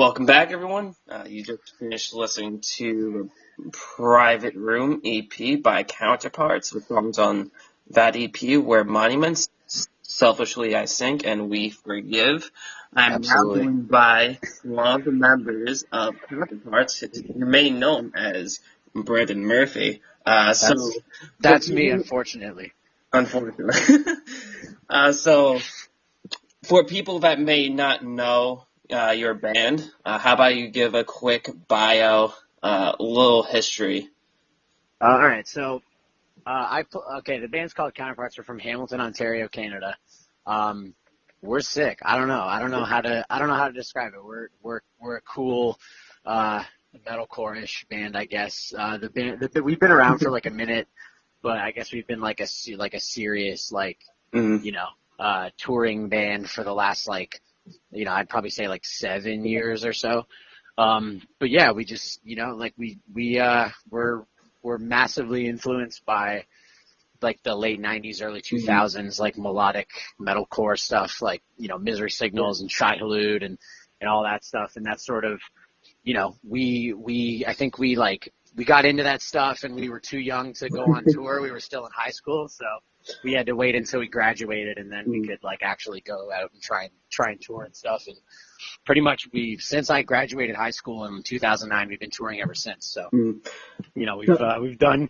Welcome back, everyone. You just finished listening to Private Room EP by Counterparts, with songs on that EP were Monuments, Selfishly I Sink, and We Forgive. I'm now Absolutely. joined by one of the members of Counterparts. You may know him as Brendan Murphy. That's me, unfortunately. Unfortunately. So for people that may not know your band, how about you give a quick bio, little history? All right, so the band's called Counterparts. We're from Hamilton, Ontario, Canada. We're sick. I don't know how to describe it. We're a cool metalcore-ish band, I guess. We've been around for like a minute, but I guess we've been like a serious touring band for the last I'd probably say like 7 years or so. But yeah, we just we're massively influenced by like the late 90s, early 2000s, like melodic metalcore stuff, like, Misery Signals and Shai Hulud and all that stuff. And that's sort of, I think we got into that stuff and we were too young to go on tour. We were still in high school. So we had to wait until we graduated and then we could actually go out and try and tour and stuff. And pretty much since I graduated high school in 2009, we've been touring ever since. So, we've done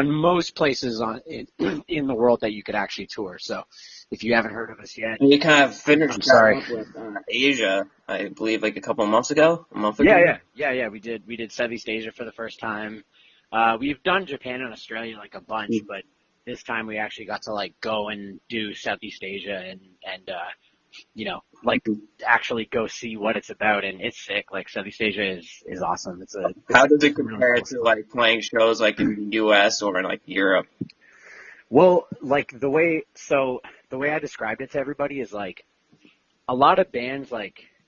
most places in the world that you could actually tour. So if you haven't heard of us yet, You kind of finished I'm sorry. up with Asia, I believe, like a month ago. Yeah. We did Southeast Asia for the first time. We've done Japan and Australia like a bunch, but this time we actually got to go and do Southeast Asia and actually go see what it's about, and it's sick. Like Southeast Asia is awesome. How does it compare to playing shows like in the U.S. or in Europe? Well, the way I described it to everybody is a lot of bands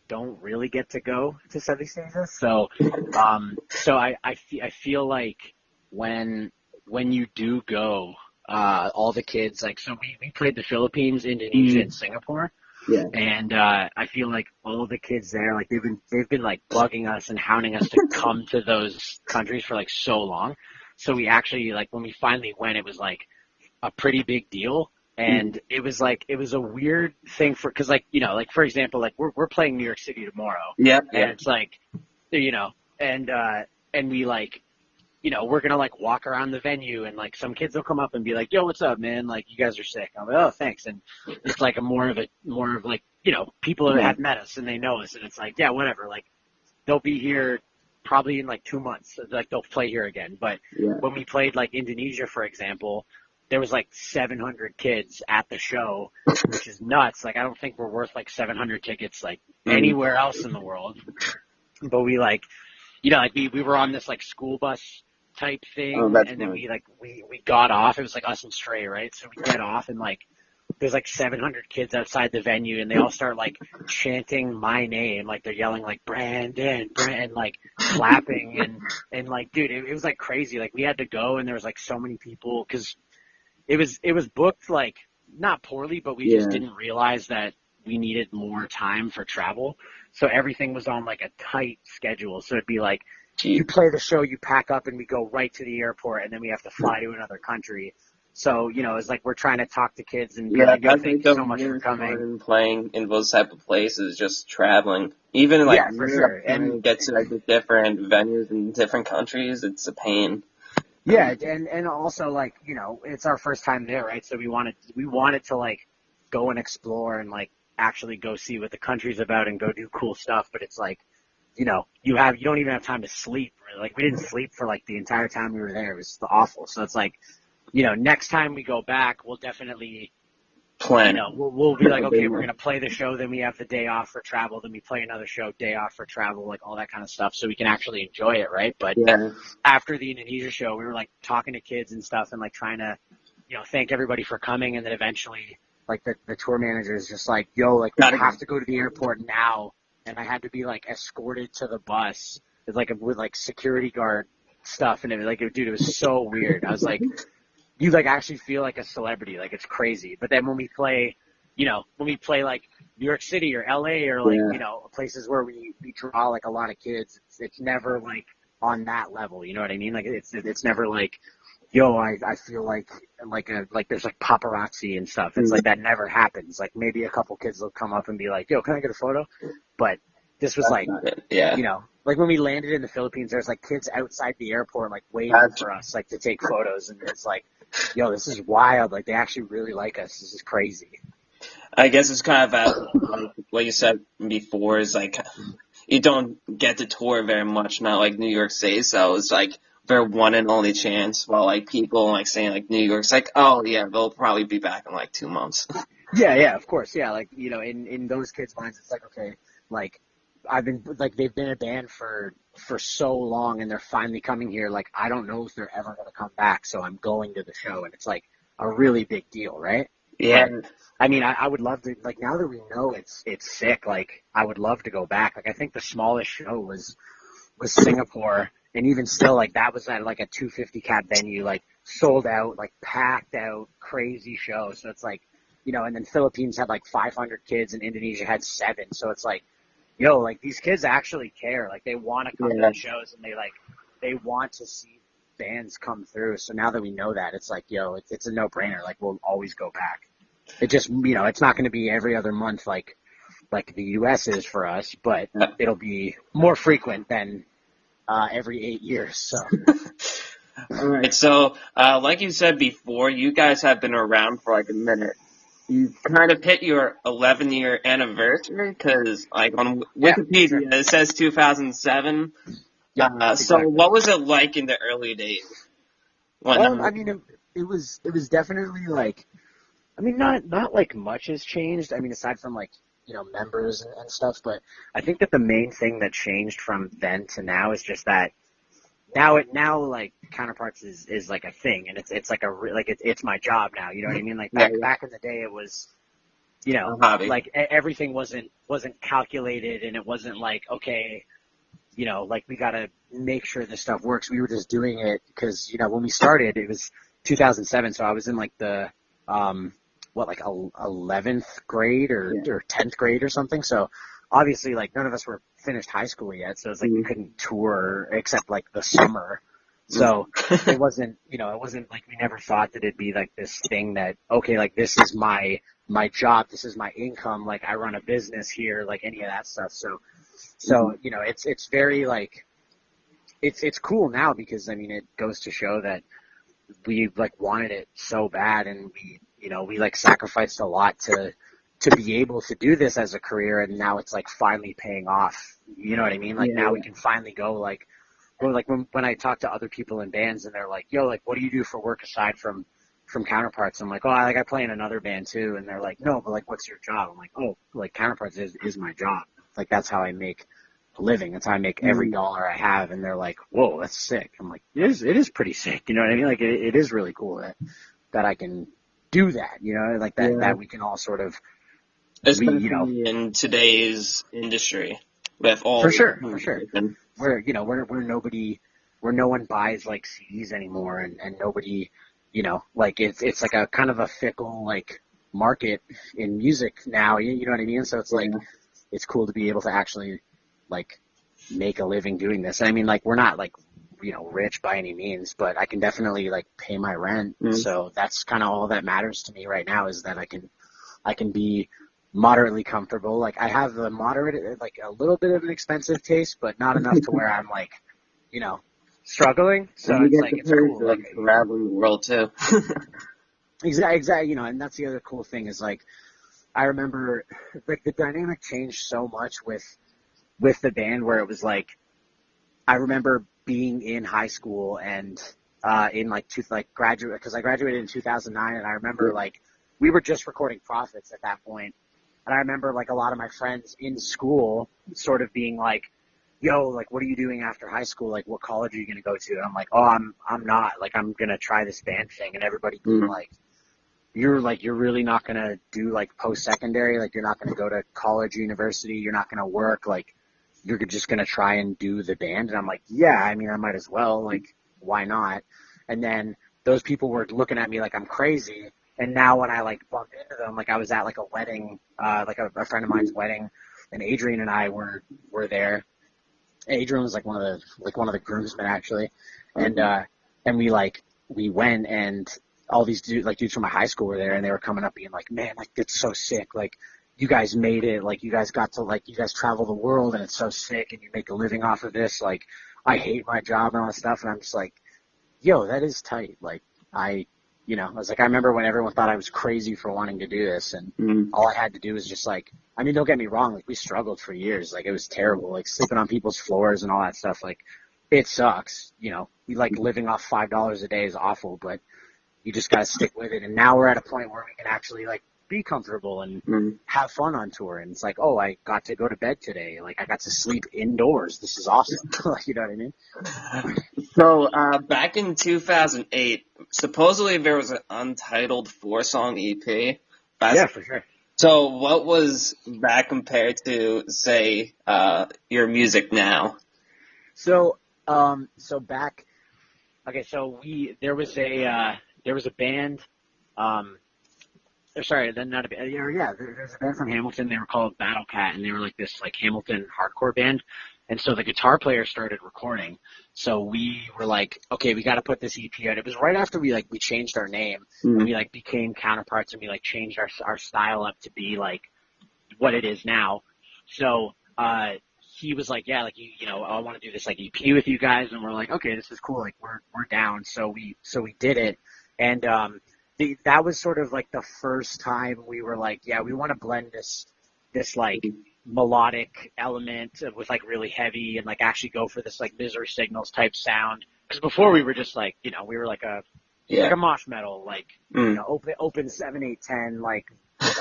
don't really get to go to Southeast Asia. So I feel like when you do go, all the kids we played the Philippines, Indonesia, and Singapore. Yeah. And I feel like all the kids there, they've been bugging us and hounding us to come to those countries for so long. So we actually when we finally went, it was a pretty big deal. And it was a weird thing because for example, we're playing New York City tomorrow. Yeah. And it's and we we're going to walk around the venue and some kids will come up and be like, yo, what's up, man? You guys are sick. I'm like, oh, thanks. And it's more of people that have met us and they know us. And it's yeah, whatever. They'll be here probably in 2 months. They'll play here again. But when we played Indonesia, for example, there was 700 kids at the show, which is nuts. I don't think we're worth 700 tickets anywhere else in the world. But we we were on this school bus type thing, and then we got off. It was us and Stray, right? So we get off and there's 700 kids outside the venue, and they all start chanting my name, they're yelling Brandon, clapping and dude, it was crazy. We had to go, and there was so many people because it was booked not poorly, but we just didn't realize that we needed more time for travel. So everything was on a tight schedule. So it'd be you play the show, you pack up, and we go right to the airport, and then we have to fly to another country. So, it's we're trying to talk to kids and be thank you so much for coming. Playing in those type of places, just traveling. Even for sure. And get to the different venues in different countries, it's a pain. Yeah, and also it's our first time there, right? So we wanted to go and explore and actually go see what the country's about and go do cool stuff. But it's you don't even have time to sleep. Really. We didn't sleep for the entire time we were there. It was awful. So it's next time we go back, we'll definitely plan. We'll be okay, we're gonna play the show, then we have the day off for travel, then we play another show, day off for travel, all that kind of stuff, so we can actually enjoy it, right? But after the Indonesia show, we were talking to kids and stuff and trying to thank everybody for coming, and then eventually the tour manager is just yo, we have to go to the airport now. And I had to be escorted to the bus with security guard stuff, and it was dude, it was so weird. I was you actually feel like a celebrity, it's crazy. But then when we play when we play like New York City or LA or like, places where we draw like a lot of kids, it's never like on that level. You know what I mean? Like it's never like, yo, I feel like there's like paparazzi and stuff. It's like that never happens. Like maybe a couple kids will come up and be like, yo, can I get a photo? But this was like, like when we landed in the Philippines, there's like kids outside the airport like waiting for us like to take photos, and it's like, yo, this is wild. Like they actually really like us. This is crazy. I guess it's kind of like what you said before is like you don't get to tour very much, not like New York City, so it's like their one and only chance. While like people like saying like New York's like, oh yeah, they'll probably be back in like 2 months. Yeah, of course, yeah. Like in those kids' minds, it's like, okay, like they've been a band for so long, and they're finally coming here. Like I don't know if they're ever gonna come back, so I'm going to the show, and it's like a really big deal, right? Yeah. But, I mean, I would love to, like, now that we know it's sick, like, I would love to go back. Like, I think the smallest show was Singapore, and even still, like, that was at, like, a 250 cap venue, like, sold out, like, packed out, crazy show. So it's like, and then Philippines had, like, 500 kids, and Indonesia had 7. So it's like, yo, like, these kids actually care. Like, they want to come to the shows, and they want to see bands come through. So now that we know that, it's like, yo, it's a no-brainer. Like, we'll always go back. It just, it's not going to be every other month like the U.S. is for us, but it'll be more frequent than every 8 years. So. All right. So, like you said before, you guys have been around for like a minute. You kind of hit your 11-year anniversary because, like, on Wikipedia, it says 2007. Yeah. So, what was it like in the early days? I mean, it was definitely like. I mean, not like much has changed. I mean, aside from like, members and stuff, but I think that the main thing that changed from then to now is just that now like Counterparts is like a thing, and it's like it's my job now. You know what I mean? Like back in the day, it was, like everything wasn't calculated, and it wasn't like, okay, like we got to make sure this stuff works. We were just doing it because, when we started, it was 2007. So I was in like the, 11th grade or 10th grade or something. So obviously, like, none of us were finished high school yet. So it's like we couldn't tour except like the summer. So it wasn't like we never thought that it'd be like this thing that, okay, like this is my job. This is my income. Like I run a business here, like any of that stuff. So it's very like, it's cool now because, I mean, it goes to show that we like wanted it so bad, and we like sacrificed a lot to be able to do this as a career, and now it's like finally paying off. You know what I mean? Like now we can finally go like when I talk to other people in bands and they're like, yo, like what do you do for work aside from Counterparts? I'm like, oh, I play in another band too. And they're like, no, but like what's your job? I'm like, oh, like Counterparts is my job. Like that's how I make a living. That's how I make every dollar I have. And they're like, whoa, that's sick. I'm like, it is pretty sick. You know what I mean? Like it is really cool that I can do that, like that we can all sort of, especially in today's industry with all for sure. Where, where no one buys like CDs anymore, and nobody, like it's like a kind of a fickle like market in music now. You know what I mean? So it's like, it's cool to be able to actually like make a living doing this. I mean, like we're not like, rich by any means, but I can definitely like pay my rent. So that's kind of all that matters to me right now, is that I can be moderately comfortable. Like I have a moderate, like a little bit of an expensive taste, but not enough to where I'm like, struggling. So and it's like, it's cool. Like traveling the world too. Exactly. And that's the other cool thing is like, I remember like the dynamic changed so much with the band, where it was like, I remember being in high school and in like graduate, because I graduated in 2009, and I remember like we were just recording Profits at that point, and I remember like a lot of my friends in school sort of being like, yo, like what are you doing after high school? Like what college are you gonna go to? And I'm like, oh, I'm not, like I'm gonna try this band thing, and everybody being like, you're really not gonna do like post-secondary, like you're not gonna go to college or university, you're not gonna work, like you're just going to try and do the band. And I'm like, yeah, I mean, I might as well, like, why not? And then those people were looking at me like I'm crazy. And now when I like bump into them, like I was at like a wedding, like a friend of mine's wedding, and Adrian and I were there. Adrian was like one of the groomsmen actually, and we went, and all these dudes from my high school were there, and they were coming up being like, man, like it's so sick, like you guys made it, like you guys got to like you guys travel the world, and it's so sick, and you make a living off of this, like I hate my job and all that stuff, and I'm just like, yo, that is tight, like I was like, I remember when everyone thought I was crazy for wanting to do this, and all I had to do was just like, I mean, don't get me wrong, like we struggled for years, like it was terrible, like sleeping on people's floors and all that stuff, like it sucks, like living off $5 a day is awful, but you just gotta stick with it. And now we're at a point where we can actually like be comfortable and have fun on tour. And it's like, oh, I got to go to bed today. Like I got to sleep indoors. This is awesome. You know what I mean? So, back in 2008, supposedly there was an untitled 4-song EP. Yeah, for sure. So what was that compared to, say, your music now? So back, okay, so there was a band, sorry, then not a band, there's a band from Hamilton, they were called Battle Cat, and they were like this, like, Hamilton hardcore band, and so the guitar player started recording, so we were like, okay, we gotta put this EP out. It was right after we changed our name, and we, like, became Counterparts, and we, like, changed our style up to be, like, what it is now, so, he was like, yeah, like, I want to do this, like, EP with you guys, and we're like, okay, this is cool, like, we're down, so we did it, and, that was sort of like the first time we were like, yeah, we want to blend this like melodic element with like really heavy and like actually go for this like Misery Signals type sound. Because before we were just like, we were like a mosh metal, like, open 7, 8, 10, like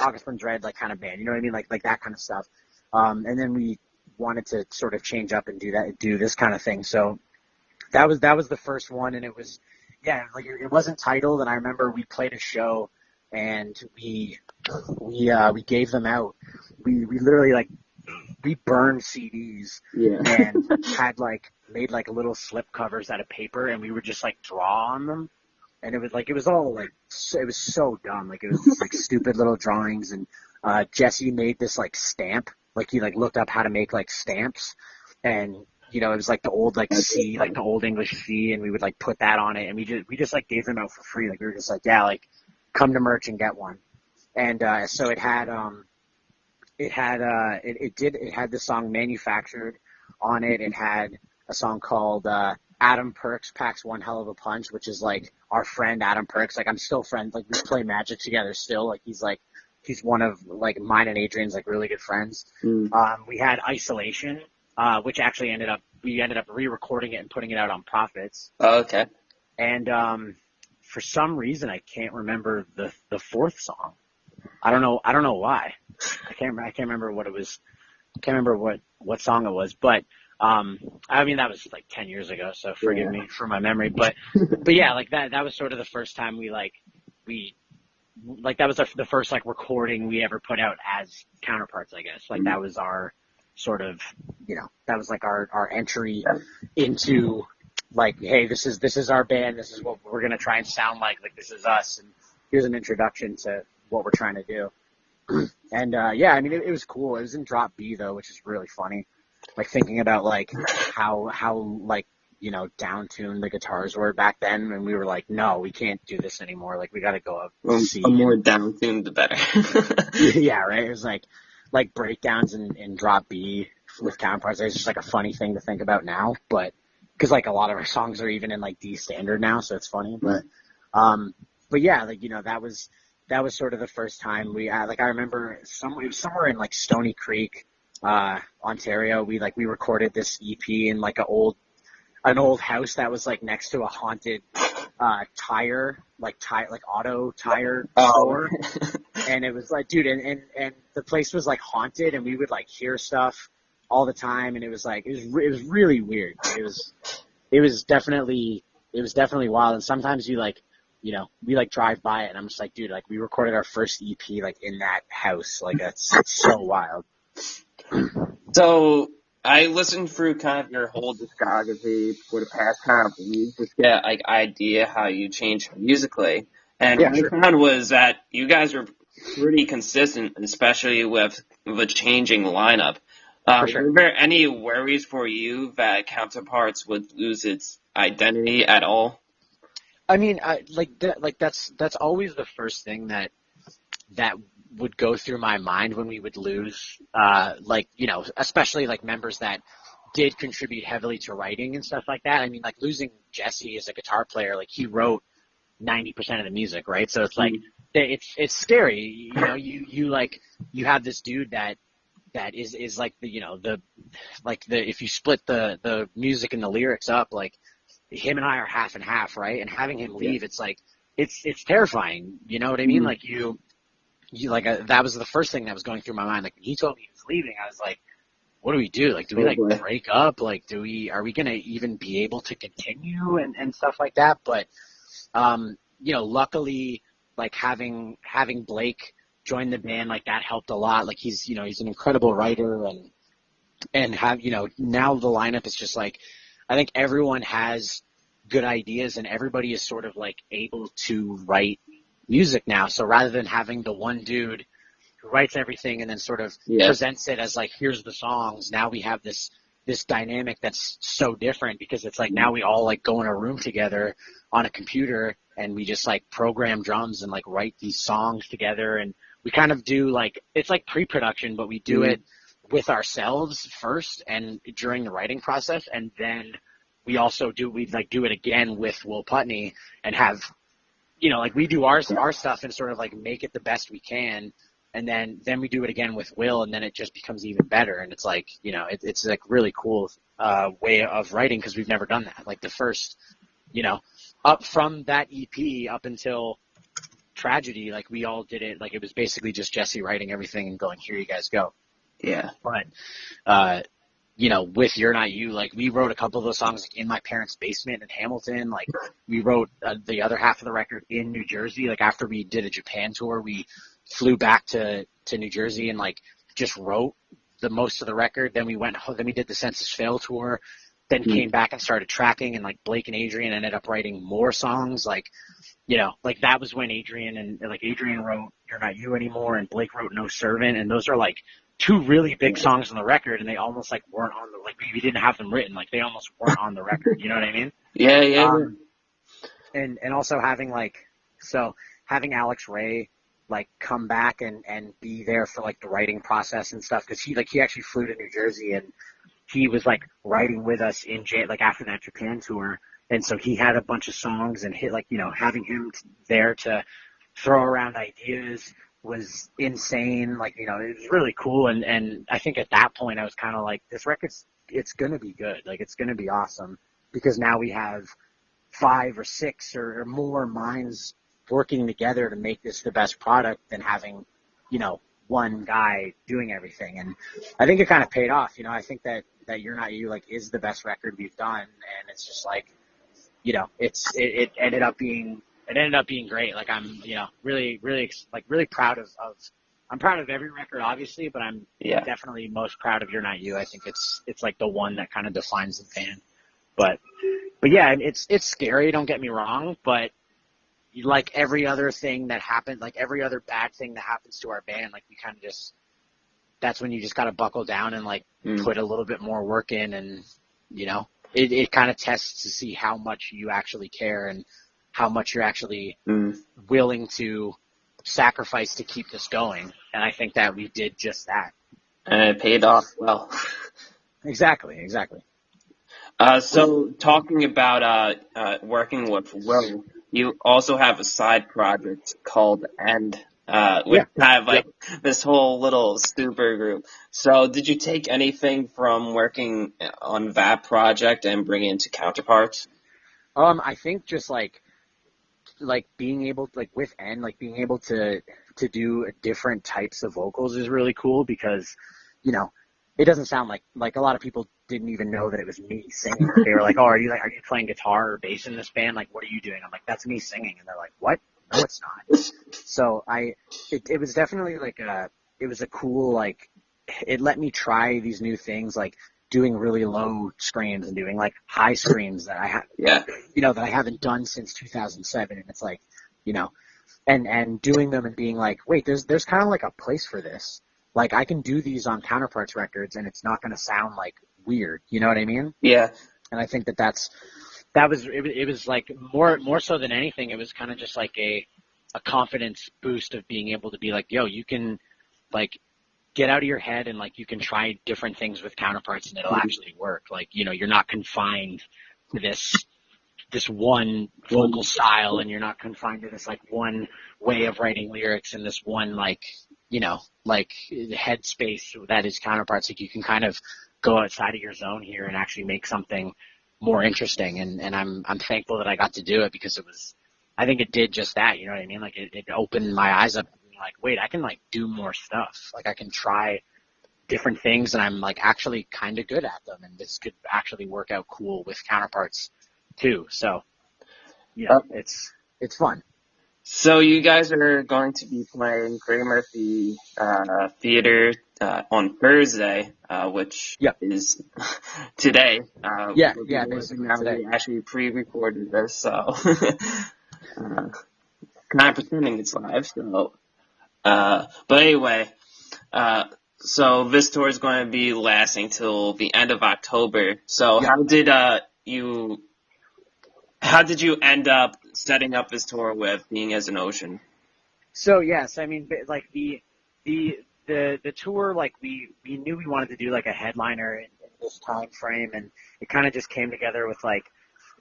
August Burns Red, like kind of band, you know what I mean? Like that kind of stuff. And then we wanted to sort of change up and do this kind of thing. So that was the first one, and it was, yeah, like it wasn't titled, and I remember we played a show, and we gave them out. We literally like we burned CDs and had like made like little slip covers out of paper, and we would just like draw on them, and it was all like it was so dumb, like it was just, like stupid little drawings, and Jesse made this like stamp, like he like looked up how to make like stamps, and it was like the old like C, like the old English C, and we would like put that on it, and we just like gave them out for free. Like we were just like, yeah, like come to merch and get one. And so it had the song Manufactured on it. It had a song called Adam Perks Packs One Hell of a Punch, which is like our friend Adam Perks. Like I'm still friends. Like we play Magic together still. Like he's one of like mine and Adrian's like really good friends. We had Isolation. Which actually we ended up re-recording it and putting it out on Prophets. Oh, okay. And for some reason, I can't remember the fourth song. I don't know why. I can't remember what it was. I can't remember what song it was. But I mean that was like 10 years ago, so forgive me for my memory. But yeah, like that was sort of the first time we that was the first like recording we ever put out as Counterparts, I guess. Like that was our sort of, that was like our entry into like, hey, this is our band. This is what we're going to try and sound like this is us. And here's an introduction to what we're trying to do. And, yeah, I mean, it was cool. It was in drop B though, which is really funny. Like thinking about like how like, down-tuned the guitars were back then. And we were like, no, we can't do this anymore. Like we got to go up C. The more down-tuned, the better. Yeah, right. It was like breakdowns in drop B with Counterparts. It's just like a funny thing to think about now, but because like a lot of our songs are even in like D standard now, so it's funny. But yeah, like that was sort of the first time we like I remember it was somewhere in like Stony Creek, Ontario. We recorded this EP in like an old house that was like next to a haunted auto tire store. And it was like, dude, and the place was like haunted, and we would like hear stuff all the time, and it was like it was really weird. It was definitely wild. And sometimes you like, we like drive by it, and I'm just like, dude, like we recorded our first EP like in that house. Like it's so wild. So I listened through kind of your whole discography for the past kind of week, just get like idea how you changed musically. And Yeah, what sure. I found was that you guys were pretty consistent, especially with the changing lineup. For sure. Were there any worries for you that Counterparts would lose its identity at all? I mean, that's always the first thing that would go through my mind when we would lose, especially like members that did contribute heavily to writing and stuff like that. I mean, like losing Jesse as a guitar player, like he wrote 90% of the music, right? So it's like, it's scary, you have this dude that is like if you split the music and the lyrics up, like him and I are half and half, right? And having him Yeah. leave, it's like, it's terrifying. You know what I mean? Like that was the first thing that was going through my mind. Like when he told me he was leaving, I was like, what do we do? Like, do we Oh like boy. break up? Like, are we going to even be able to continue and stuff like that? But, luckily, like having Blake join the band, like that helped a lot. Like he's an incredible writer and now the lineup is just like, I think everyone has good ideas and everybody is sort of like able to write music now. So rather than having the one dude who writes everything and then sort of Yeah. presents it as like, here's the songs, now we have this dynamic that's so different because it's like now we all like go in a room together on a computer and we just like program drums and like write these songs together, and we kind of do like, it's like pre-production, but we do it with ourselves first and during the writing process, and then we do it again with Will Putney and have, like we do our stuff and sort of like make it the best we can, and then we do it again with Will, and then it just becomes even better, and it's like, it's like really cool way of writing because we've never done that. Like the first, up from that EP up until Tragedy, like we all did it, like it was basically just Jesse writing everything and going, here you guys go. Yeah. But with You're Not You, like we wrote a couple of those songs like, in my parents' basement in Hamilton. Like we wrote the other half of the record in New Jersey. Like after we did a Japan tour, we flew back to New Jersey and like just wrote the most of the record. Then we did the Census Fail tour, then came back and started tracking, and like Blake and Adrian ended up writing more songs. Like that was when Adrian wrote You're Not You Anymore and Blake wrote No Servant, and those are like two really big songs on the record, and they almost like weren't on the, like we didn't have them written, like they almost weren't on the record, you know what I mean? Yeah, yeah, And also having Alex Ray like come back and be there for like the writing process and stuff, because he actually flew to New Jersey and he was like writing with us like after that Japan tour, and so he had a bunch of songs and having him there to throw around ideas was insane. Like, it was really cool. And I think at that point I was kind of like, this record's, it's going to be good. Like, it's going to be awesome because now we have 5 or 6 or more minds working together to make this the best product than having, one guy doing everything. And I think it kind of paid off. I think that You're Not You, like, is the best record we've done. And it's just like, it ended up being great. Like I'm, really, really, like really proud of, I'm proud of every record, obviously, but I'm yeah. definitely most proud of You're Not You. I think it's like the one that kind of defines the band. But yeah, it's scary. Don't get me wrong, but like every other thing that happened, like every other bad thing that happens to our band, like we kind of that's when you just got to buckle down and like put a little bit more work in, and it kind of tests to see how much you actually care and how much you're actually willing to sacrifice to keep this going. And I think that we did just that. And it paid off well. Exactly. So talking about working with Will, you also have a side project called End, which kind of like this whole little super group. So did you take anything from working on that project and bring it into Counterparts? I think just like being able to, like with N, like being able to do different types of vocals is really cool because, it doesn't sound like a lot of people didn't even know that it was me singing. They were like, oh, are you playing guitar or bass in this band? Like, what are you doing? I'm like, that's me singing. And they're like, what? No, it's not. So it was definitely like it was a cool, like, it let me try these new things, like doing really low screams and doing like high screams that I that I haven't done since 2007. And it's like, and doing them and being like, wait, there's kind of like a place for this. Like I can do these on Counterparts records and it's not going to sound like weird. You know what I mean? Yeah. And I think it was like more so than anything, it was kind of just like a confidence boost of being able to be like, yo, you can like get out of your head and like you can try different things with Counterparts and it'll actually work. Like, you know, you're not confined to this one vocal style and you're not confined to this like one way of writing lyrics and this one like, you know, like headspace that is Counterparts. Like you can kind of go outside of your zone here and actually make something more interesting. And I'm thankful that I got to do it because I think it did just that. You know what I mean? Like it opened my eyes up. Like, wait, I can like do more stuff. Like I can try different things and I'm like actually kind of good at them. And this could actually work out cool with Counterparts too. So, yeah, it's fun. So you guys are going to be playing Brendan Murphy Theater on Thursday, which is today. Basically today. We actually pre-recorded this, so not pretending it's live. So, but anyway, so this tour is going to be lasting till the end of October. So how did you end up setting up this tour with Being as an Ocean? So yes, I mean, like the tour, like we knew we wanted to do like a headliner in this time frame, and it kind of just came together with like,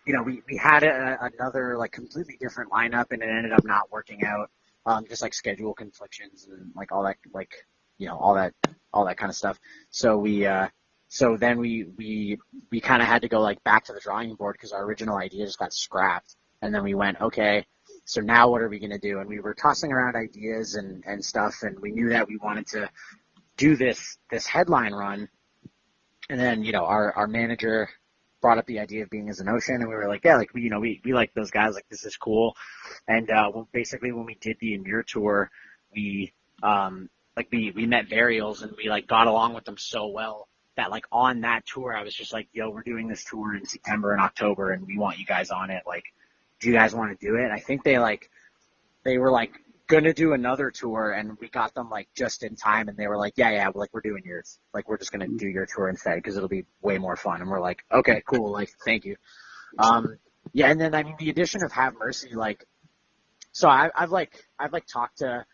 you know, we had another like completely different lineup, and it ended up not working out, just like schedule conflictions and like all that, like, you know, all that kind of stuff. So so then we kind of had to go like back to the drawing board because our original idea just got scrapped. And then we went, okay, so now what are we going to do? And we were tossing around ideas and stuff. And we knew that we wanted to do this headline run. And then, you know, our manager brought up the idea of Being as an Ocean. And we were like, yeah, like, we like those guys. Like, this is cool. And basically when we did the Amir tour, we met Varials and we like got along with them so well that like on that tour, I was just like, yo, we're doing this tour in September and October and we want you guys on it. Like, do you guys want to do it? I think they were like going to do another tour and we got them like just in time and they were like, yeah, like we're doing yours. Like, we're just going to do your tour instead because it'll be way more fun. And we're like, okay, cool. Like, thank you. Yeah. And then, I mean, the addition of Have Mercy, like, so I've talked to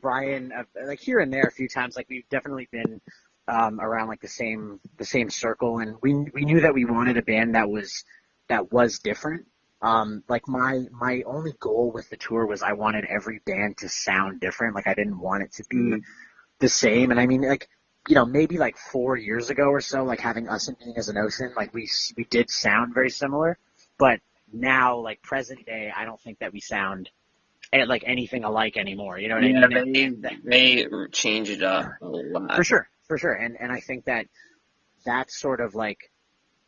Brian, like here and there a few times. Like we've definitely been around like the same circle, and we knew that we wanted a band that was different. Like my only goal with the tour was I wanted every band to sound different. Like I didn't want it to be the same. And I mean, like, you know, maybe like 4 years ago or so, like having us and Being as an Ocean, like we did sound very similar, but now like present day, I don't think that we sound like anything alike anymore. You know what I mean? They change it up a lot. For sure. And I think that that's sort of like,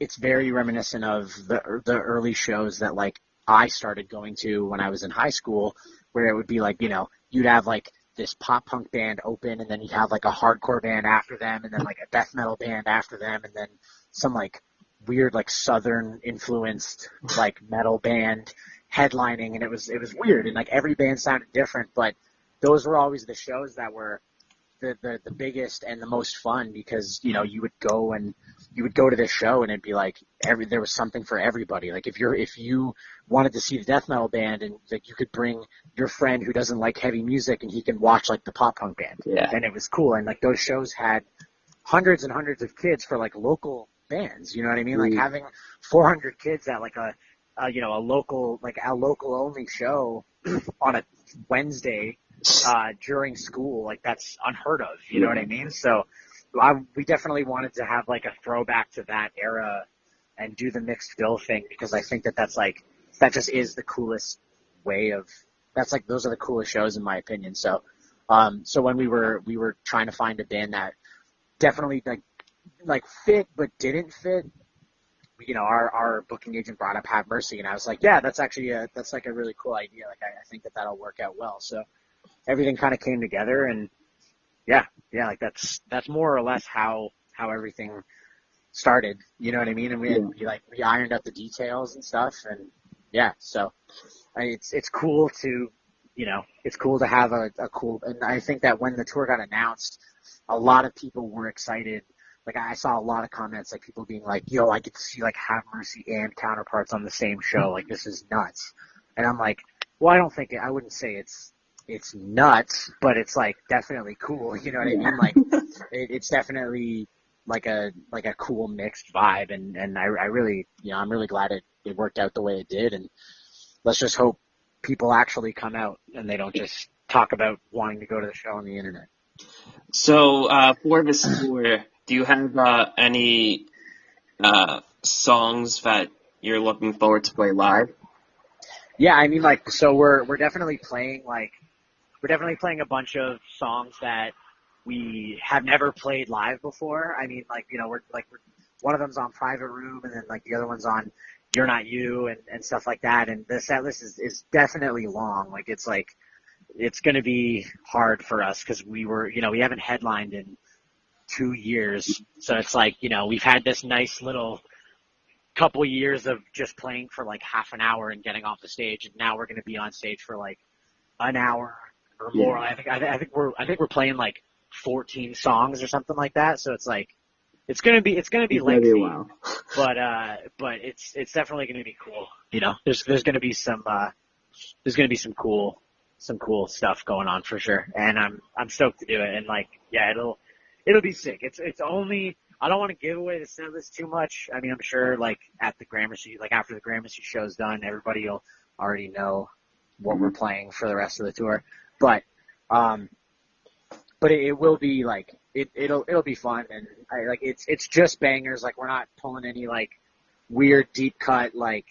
it's very reminiscent of the early shows that like I started going to when I was in high school, where it would be like, you know, you'd have like this pop punk band open and then you'd have like a hardcore band after them and then like a death metal band after them and then some like weird like southern influenced like metal band headlining, and it was weird, and like every band sounded different, but those were always the shows that were the biggest and the most fun because, you know, you would go to this show and it'd be like there was something for everybody. Like if you wanted to see the death metal band, and like you could bring your friend who doesn't like heavy music and he can watch like the pop punk band. Yeah. And it was cool, and like those shows had hundreds and hundreds of kids for like local bands, you know what I mean? Like having 400 kids at like a local only show on a Wednesday during school, like that's unheard of, you know what I mean? So we definitely wanted to have like a throwback to that era and do the mixed bill thing because I think that just is the coolest way of, that's like, those are the coolest shows in my opinion. So when we were trying to find a band that definitely like fit but didn't fit, you know, our booking agent brought up Have Mercy, and I was like, yeah, that's actually that's like a really cool idea. Like I think that'll work out well. So everything kind of came together, and yeah, like that's more or less how everything started. You know what I mean? And we ironed up the details and stuff, and yeah, so it's cool to it's cool to have a cool, and I think that when the tour got announced, a lot of people were excited. Like I saw a lot of comments, like people being like, yo, I get to see like Have Mercy and Counterparts on the same show. Like this is nuts. And I'm like, well, I wouldn't say it's nuts, but it's like definitely cool. You know what I mean? Like it's definitely like a cool mixed vibe. And I really, I'm really glad it worked out the way it did. And let's just hope people actually come out and they don't just talk about wanting to go to the show on the internet. So, for this tour, do you have any songs that you're looking forward to play live? Yeah, I mean, like, so we're definitely playing a bunch of songs that we have never played live before. I mean, like, we're one of them's on Private Room, and then like the other one's on You're Not You and stuff like that. And the set list is definitely long. Like, it's going to be hard for us because we haven't headlined in 2 years. So it's like, we've had this nice little couple years of just playing for like half an hour and getting off the stage. And now we're going to be on stage for like an hour or more. I think we're playing like 14 songs or something like that. So it's like, it's going to be lengthy, Wow. but it's definitely going to be cool. There's going to be some cool stuff going on for sure. And I'm stoked to do it. And like, yeah, it'll be sick. It's only, I don't want to give away the set list too much. I mean, I'm sure like at the Gramercy, like after the Gramercy show's done, everybody will already know what we're playing for the rest of the tour. But it will be like, it'll be fun. And it's just bangers. Like we're not pulling any like weird deep cut, like,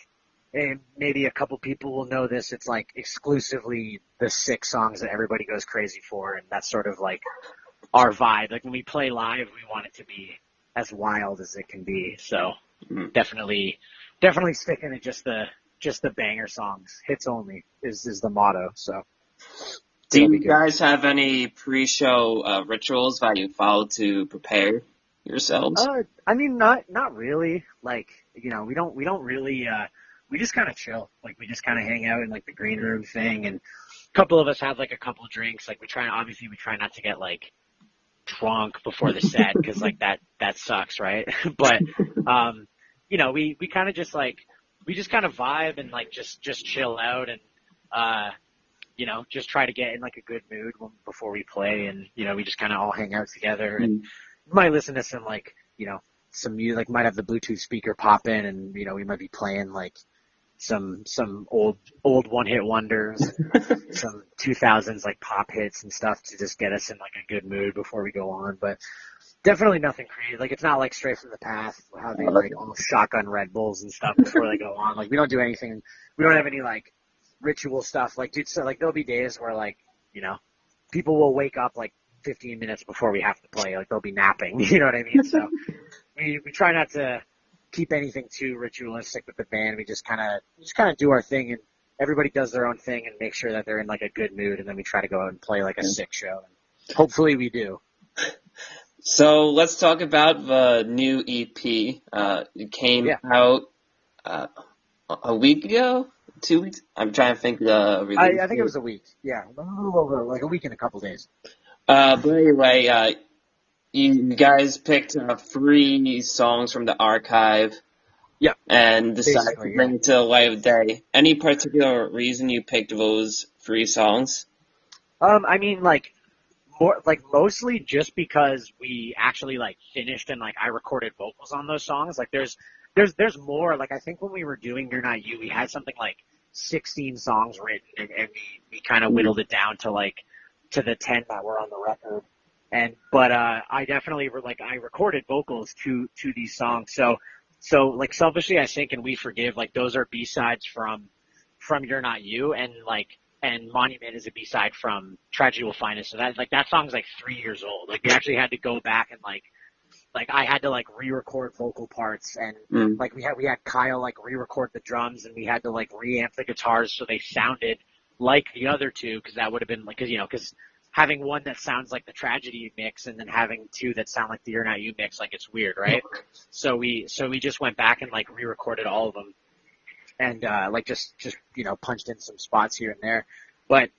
and maybe a couple people will know this. It's like exclusively the 6 songs that everybody goes crazy for. And that's sort of like our vibe. Like when we play live, we want it to be as wild as it can be. So definitely sticking to just the banger songs. Hits only is the motto. So do you guys have any pre-show rituals that you follow to prepare yourselves? I mean, not really. Like, we don't really, we just kind of chill. Like we just kind of hang out in like the green room thing, and a couple of us have like a couple drinks. Like we try not to get like drunk before the set because like that sucks, right? But we kind of just like we just kind of vibe and like just chill out and just try to get in like a good mood before we play, and we just kind of all hang out together and we might listen to some like some music, like might have the Bluetooth speaker pop in, and we might be playing like some old one-hit wonders, some 2000s like pop hits and stuff to just get us in like a good mood before we go on. But definitely nothing crazy. Like it's not like Straight from the Path, how they like all shotgun Red Bulls and stuff before they go on. Like we don't do anything. We don't have any like ritual stuff. Like dude, so like there'll be days where like people will wake up like 15 minutes before we have to play. Like they'll be napping. You know what I mean? So we try not to keep anything too ritualistic with the band. We just kind of do our thing, and everybody does their own thing and make sure that they're in like a good mood, and then we try to go out and play like a sick show. And hopefully we do. So let's talk about the new EP. It came out a week ago, 2 weeks. I'm trying to think the release. I think it was a week. Yeah, a little over like a week and a couple days. But anyway, you guys picked 3 songs from the archive. Yeah. And decided to bring it to the light of day. Any particular reason you picked those 3 songs? I mean, mostly just because we actually like finished and like I recorded vocals on those songs. Like there's more. Like I think when we were doing You're Not You, we had something like 16 songs written, and we kind of whittled it down to the 10 that were on the record. But I definitely I recorded vocals to these songs. So like selfishly, I think, and We Forgive, like those are B-sides from You're Not You, and Monument is a B-side from Tragedy Will Find Us. So that song's like 3 years old. Like we actually had to go back and like I had to like re-record vocal parts, and like we had Kyle like re-record the drums, and we had to like reamp the guitars so they sounded like the other 2, because that would have been like, because having one that sounds like the Tragedy mix and then having 2 that sound like the You're Not You mix, like it's weird, right? So we just went back and like re-recorded all of them, and like just punched in some spots here and there. But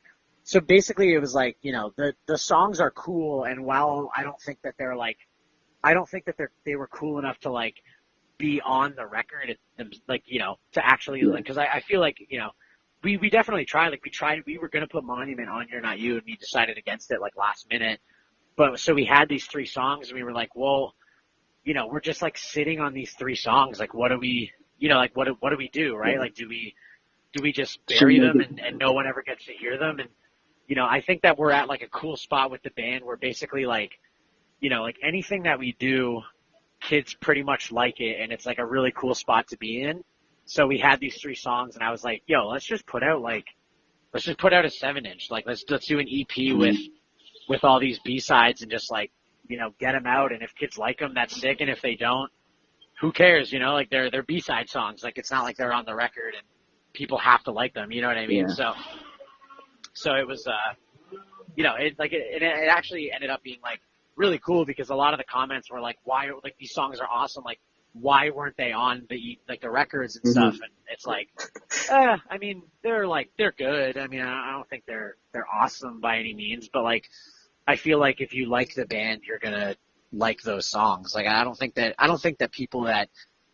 So basically it was like, you know, the songs are cool, and while I don't think that they were cool enough to like be on the record, like, you know, to actually, like, because I feel like, you know, we definitely tried, like, we were going to put Monument on You're Not You, and we decided against it, like, last minute. But so we had these 3 songs, and we were like, well, you know, we're just, like, sitting on these 3 songs. Like, what do we, you know, like, what do we do, right? Like, do we just bury them and no one ever gets to hear them? And, you know, I think that we're at, like, a cool spot with the band where basically, like, you know, like, anything that we do, kids pretty much like it, and it's, like, a really cool spot to be in. So we had these 3 songs, and I was like, yo, let's just put out a 7-inch. Like, let's do an EP with all these B-sides and just, like, you know, get them out. And if kids like them, that's sick. And if they don't, who cares? You know, like, they're B-side songs. Like, it's not like they're on the record and people have to like them. You know what I mean? Yeah. So it was, you know, it actually ended up being, like, really cool, because a lot of the comments were like, why, like, these songs are awesome. Like, why weren't they on the records and stuff? And it's like, I mean, they're good. I mean, I don't think they're awesome by any means, but, like, I feel like if you like the band, you're gonna like those songs. Like, I don't think that people that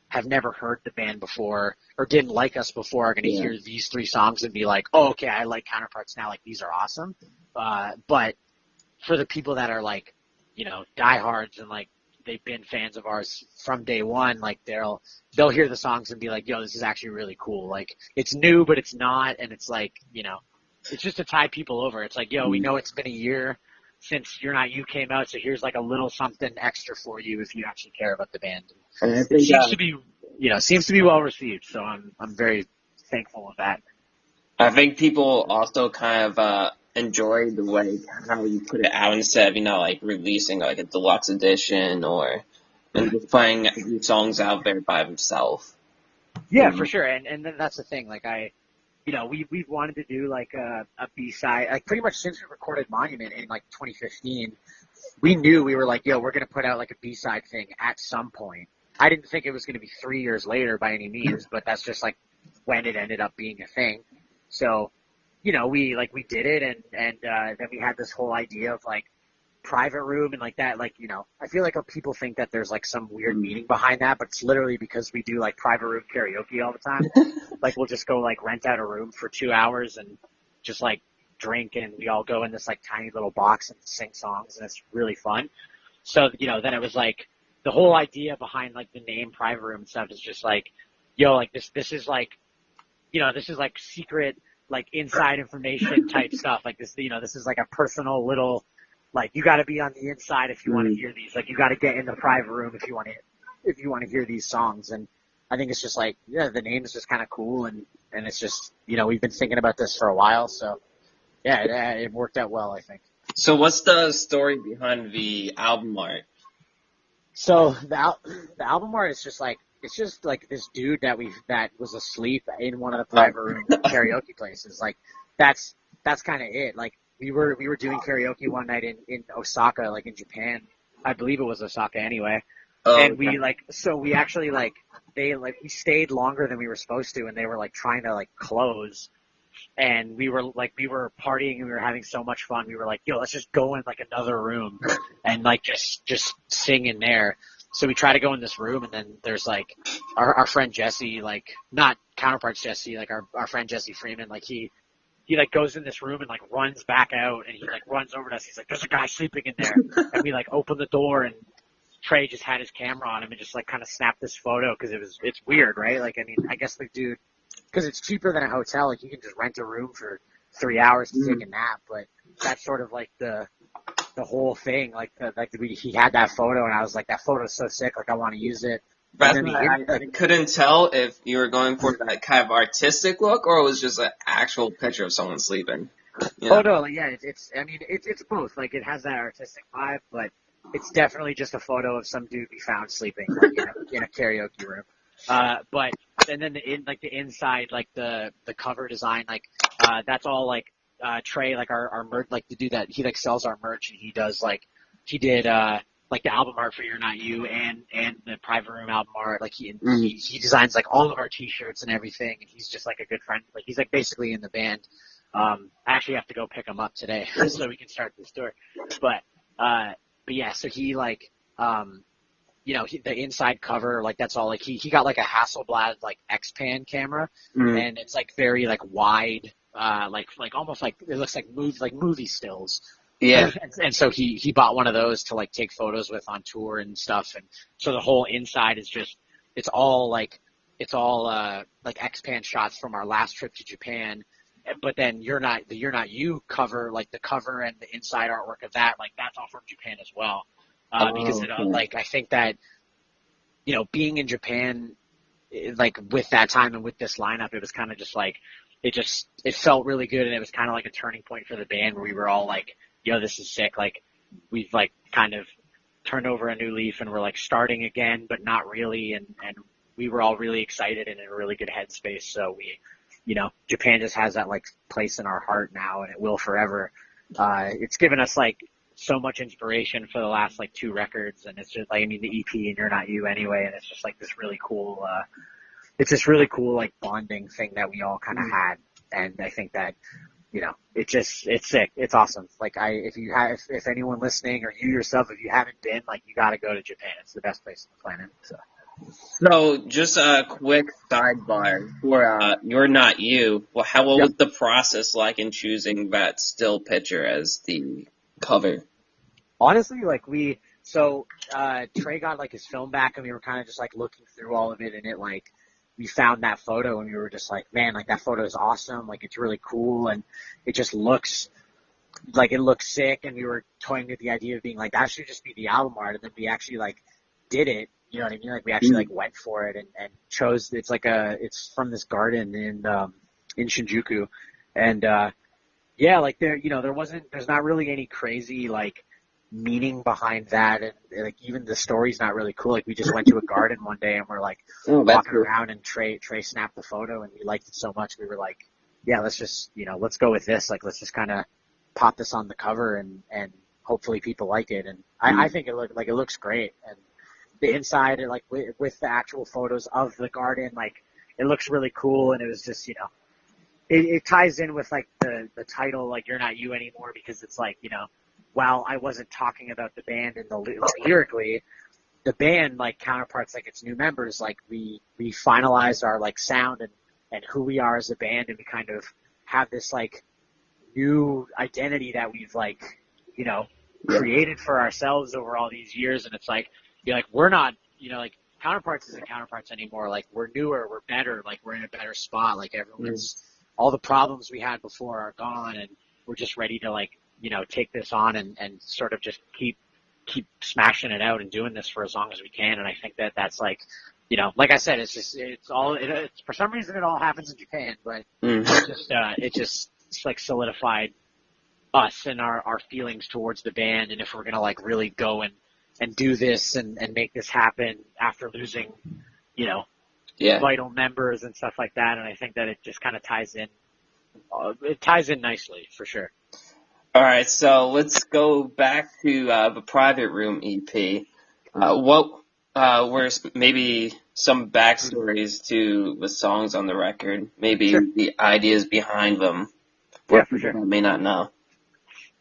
have never heard the band before or didn't like us before are gonna hear these 3 songs and be like, oh, okay, I like Counterparts now. Like, these are awesome. But for the people that are, like, you know, diehards and, like, they've been fans of ours from day one, like, they'll hear the songs and be like, yo, this is actually really cool. Like, it's new, but it's not. And it's like, you know, it's just to tie people over. It's like, yo, we know it's been a year since You're Not You came out, so here's, like, a little something extra for you if you actually care about the band. And I It think seems to be well received. So I'm very thankful of that. I think people also kind of enjoy the way how you put it out instead of, you know, like releasing like a deluxe edition or and just playing these songs out there by themselves. Yeah, for sure. And then that's the thing. Like, you know, we've wanted to do like a B-side, like, pretty much since we recorded Monument in, like, 2015. We knew, we were like, yo, we're going to put out like a B-side thing at some point. I didn't think it was going to be 3 years later by any means, but that's just, like, when it ended up being a thing. So, you know, we did it, and then we had this whole idea of, like, private room and, like, that, like, you know, I feel like people think that there's, like, some weird meaning behind that, but it's literally because we do, like, private room karaoke all the time. Like, we'll just go, like, rent out a room for 2 hours and just, like, drink, and we all go in this, like, tiny little box and sing songs, and it's really fun. So, you know, then it was like the whole idea behind, like, the name private room and stuff is just like, yo, like, this is like, you know, this is like secret, like, inside information type stuff. Like, this, you know, this is like a personal little, like, you got to be on the inside if you want to hear these. Like, you got to get in the private room if you want to hear these songs. And I think it's just like, yeah, the name is just kind of cool, and it's just, you know, we've been thinking about this for a while, so yeah, it worked out well, I think. So what's the story behind the album art? So the album art is just like, it's just like this dude that was asleep in one of the private room karaoke places. Like, that's kind of it. Like, we were doing karaoke one night in Osaka, like, in Japan. I believe it was Osaka anyway. And we, like, so we actually, like, we stayed longer than we were supposed to, and they were, like, trying to, like, close. And we were partying, and we were having so much fun. We were like, yo, let's just go in, like, another room and, like, just sing in there. So we try to go in this room, and then there's, like, our friend Jesse, like, not Counterparts Jesse, like, our friend Jesse Freeman, like, he like goes in this room and, like, runs back out, and he, like, runs over to us. He's like, there's a guy sleeping in there. And we, like, open the door, and Trey just had his camera on him and just, like, kind of snapped this photo, because it's weird, right? Like, I mean, I guess the dude, because it's cheaper than a hotel, like, you can just rent a room for 3 hours to take a nap, but that's sort of like the whole thing. Like, he had that photo, and I was like, that photo's so sick, like, I want to use it. I couldn't tell if you were going for that kind of artistic look or it was just an actual picture of someone sleeping. You know? Oh no, like, yeah, it's both. Like, it has that artistic vibe, but it's definitely just a photo of some dude we found sleeping, like, in a karaoke room. But and then the inside, like, the cover design, like, that's all, like, Trey, like, our merch, like, the dude that he, like, sells our merch, and he did like, the album art for You're Not You and the private room album art. Like, he designs, like, all of our t-shirts and everything, and he's just, like, a good friend. Like, he's, like, basically in the band. I actually have to go pick him up today so we can start this tour. But yeah, so he like, the inside cover, like that's all, like he got like a Hasselblad like X-Pan camera, and it's like very like wide, like almost like it looks like movie stills. Yeah. And so he bought one of those to like take photos with on tour and stuff, and so the whole inside is just it's all like X-Pan shots from our last trip to Japan. But then you're not you cover, like the cover and the inside artwork of that, like that's all from Japan as well. Because like I think that being in Japan, like with that time and with this lineup, it was kind of just like it felt really good, and it was kind of like a turning point for the band where we were all like, yo, this is sick. Like we've like kind of turned over a new leaf and we're like starting again, but not really, and we were all really excited and in a really good headspace. So Japan just has that like place in our heart now, and it will forever. It's given us like so much inspiration for the last like 2 records, and it's just like, I mean, the EP and You're Not You Anyway, and it's just like this really cool, like bonding thing that we all kind of had, and I think that it's sick, it's awesome. Like if anyone listening or you yourself, if you haven't been, like you got to go to Japan. It's the best place on the planet. So just a quick sidebar for You're Not You. Well, what was the process like in choosing that still picture as the cover? Honestly, like Trey got like his film back, and we were kind of just like looking through all of it, and we found that photo, and we were just like, man, like that photo is awesome, like it's really cool, and it just looks sick, and we were toying with the idea of being like, that should just be the album art, and then we actually like did it, you know what I mean? Like we actually like went for it and chose, it's from this garden in Shinjuku, and yeah, like there's not really any crazy like meaning behind that, and like even the story's not really cool. Like we just went to a garden one day and we're like walking around, and Trey snapped the photo, and we liked it so much we were like, yeah, let's just let's go with this, like let's just kind of pop this on the cover and hopefully people like it. And I think it looks great, and the inside, and like with the actual photos of the garden, like it looks really cool, and it was just it ties in with like the title, like You're Not You Anymore, because it's like while I wasn't talking about the band and lyrically, the band, like Counterparts, like its new members, like we finalized our like sound and who we are as a band, and we kind of have this like new identity that we've like created for ourselves over all these years. And it's like we're not like Counterparts isn't Counterparts anymore. Like we're newer, we're better, like we're in a better spot. Like everyone's all the problems we had before are gone, and we're just ready to like take this on and sort of just keep smashing it out and doing this for as long as we can. And I think that that's like, like I said, it's for some reason it all happens in Japan, but it just like solidified us and our feelings towards the band. And if we're going to like really go and do this and make this happen after losing, vital members and stuff like that. And I think that it just kind of ties in. It ties in nicely for sure. All right, so let's go back to the Private Room EP. What were maybe some backstories to the songs on the record? Maybe the ideas behind them. Yeah, for sure. May not know.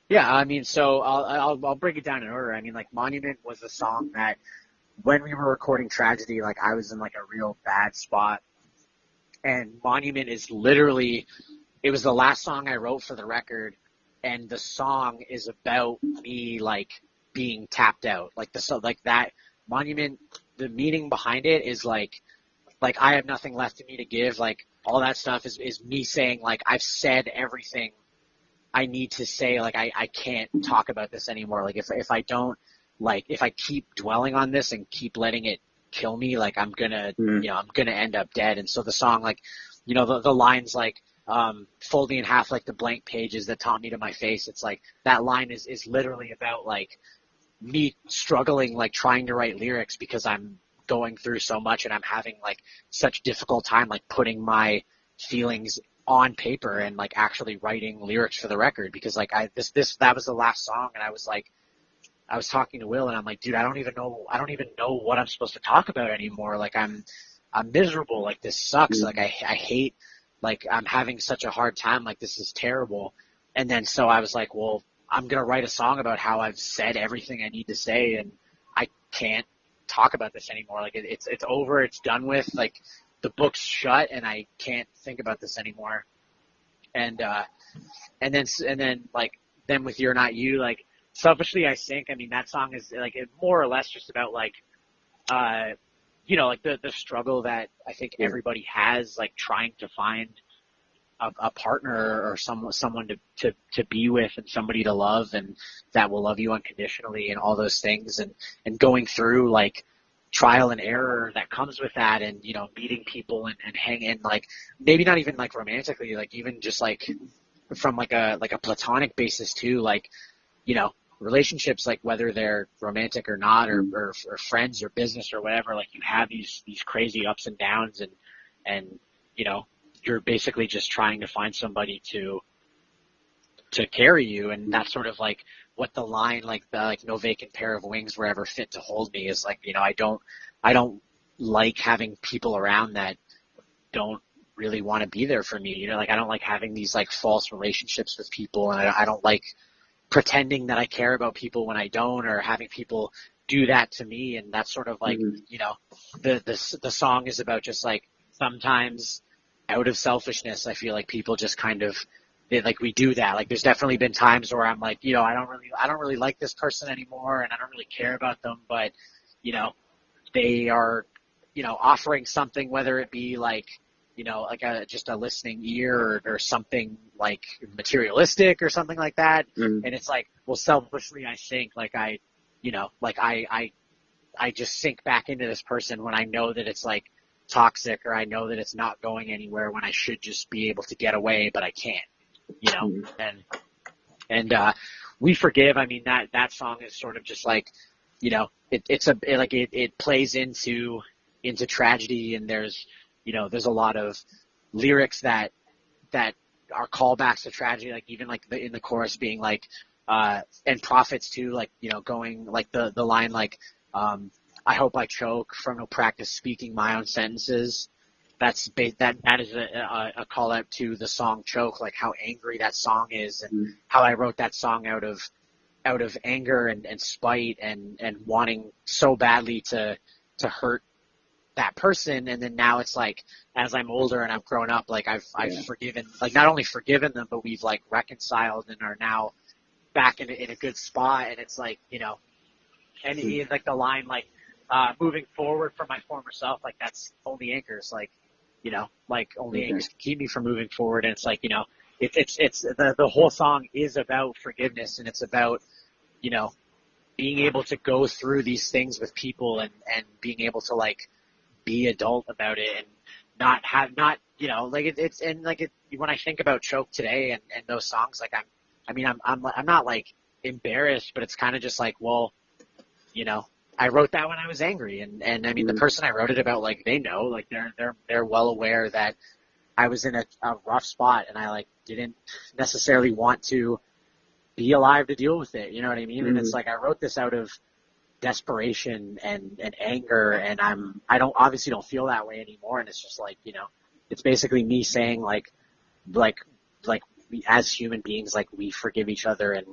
Yeah, I mean, so I'll break it down in order. I mean, like Monument was a song that when we were recording Tragedy, like I was in like a real bad spot, and Monument is literally, it was the last song I wrote for the record. And the song is about me like being tapped out, like that Monument. The meaning behind it is like I have nothing left in me to give. Like all that stuff is me saying like I've said everything I need to say. Like I can't talk about this anymore. Like if I don't, like if I keep dwelling on this and keep letting it kill me, like I'm gonna I'm gonna end up dead. And so the song, like the lines like. Folding in half like the blank pages that taught me to my face. It's like that line is literally about like me struggling, like trying to write lyrics because I'm going through so much and I'm having like such difficult time like putting my feelings on paper and like actually writing lyrics for the record, because like that was the last song, and I was talking to Will and I'm like, dude, I don't even know what I'm supposed to talk about anymore. Like I'm miserable. Like this sucks. Like I hate like, I'm having such a hard time. Like, this is terrible. And then so I was like, well, I'm going to write a song about how I've said everything I need to say, and I can't talk about this anymore. Like, it's over. It's done with. Like, the book's shut, and I can't think about this anymore. And then like, then with You're Not You, like, Selfishly I Sink, I mean, that song is like more or less just about like, you know, like the struggle that I think everybody has, like trying to find a partner or someone to be with and somebody to love and that will love you unconditionally and all those things, and going through like trial and error that comes with that, and, you know, meeting people and hanging, like, maybe not even like romantically, like even just like from like a platonic basis too, like, you know, relationships, like whether they're romantic or not, or friends or business or whatever, like you have these crazy ups and downs, and you know, you're basically just trying to find somebody to carry you. And that's sort of like what the line, like the, like, no vacant pair of wings were ever fit to hold me, is like, you know, I don't like having people around that don't really want to be there for me. You know, like, I don't like having these like false relationships with people, and I don't like pretending that I care about people when I don't, or having people do that to me. And that's sort of like, you know, the song is about just like, sometimes out of selfishness, I feel like people just kind of, like, we do that. Like, there's definitely been times where I'm like, you know, I don't really like this person anymore, and I don't really care about them, but, you know, they are, you know, offering something, whether it be like, you know, like just a listening ear, or something like materialistic or something like that. And it's like, well, selfishly I sink, like I, you know, like I just sink back into this person when I know that it's like toxic, or I know that it's not going anywhere, when I should just be able to get away, but I can't, you know. And We Forgive, I mean, that song is sort of just like, you know, it plays into tragedy, and there's, you know, there's a lot of lyrics that are callbacks to tragedy, like even like in the chorus being like, and prophets too, like, you know, going like the line like, I hope I choke from no practice speaking my own sentences. That is a call out to the song Choke, like how angry that song is, and how I wrote that song out of anger and spite, and wanting so badly to hurt that person. And then now it's like, as I'm older and I've grown up, like I've forgiven, like not only forgiven them, but we've like reconciled and are now back in a good spot. And it's like, you know, and he like the line like, moving forward from my former self, like that's only anchors, like, you know, like only anchors can keep me from moving forward. And it's like, you know, it's the whole song is about forgiveness, and it's about, you know, being able to go through these things with people, and being able to like be adult about it, and not, you know, like it's, and like when I think about Choke today and those songs, like I'm not like embarrassed, but it's kind of just like, well, you know, I wrote that when I was angry, and I mean, the person I wrote it about, like, they know, like they're well aware that I was in a rough spot, and I like didn't necessarily want to be alive to deal with it. You know what I mean? And it's like, I wrote this out of desperation and anger, and I obviously don't feel that way anymore. And it's just like, you know, it's basically me saying like we, as human beings, like we forgive each other, and